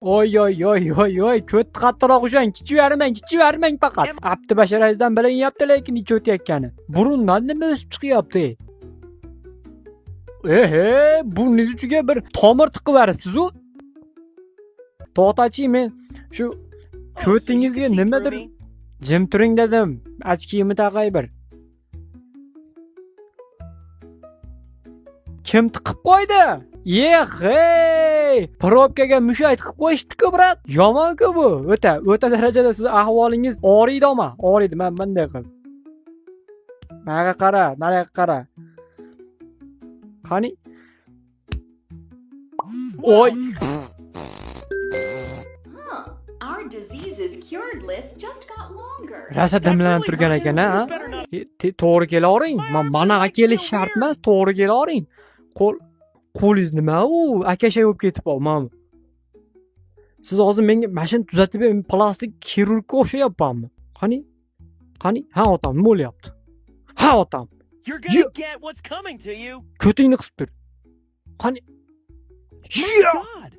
Oy oy oy oy oy, ko't qattiqroq ushlang, kichivermang faqat. Abdi basharangizdan bilinyapti lekin ichi o'tayotgani. Burundan nima o'sib chiqyapti? Burningiz uchiga bir tomir tiqib beribsiz-ku. To'xtachi, men shu ko'tingizga nimadir jim turing dedim. Ochkiyimni taqay bir. Kim tiqib qo'ydi? Probkaga mushak tiqib qo'yishdi-ku, biroq. Yomon-ku bu. O'ta darajada siz ahvolingiz og'riydimi? Og'riydi, men bunday qil. Nariga qara, nariga qara. Qani? Oy. Our disease's cured list just got longer. Rasa damlanib turgan ekan, ha? To'g'ri kelavering. Mana kelish shart emas, to'g'ri kelavering. Qo'lingiz nima u? Akashay bo'lib ketib mana. Siz hozir menga mashina tuzatib, plastik xirurgga o'xshayapmanmi? Qani? Ha, otam, nima bo'lyapti? Ha, otam. You're gonna get what's coming to you. Ko'tingni qisib tur. Qani? My God.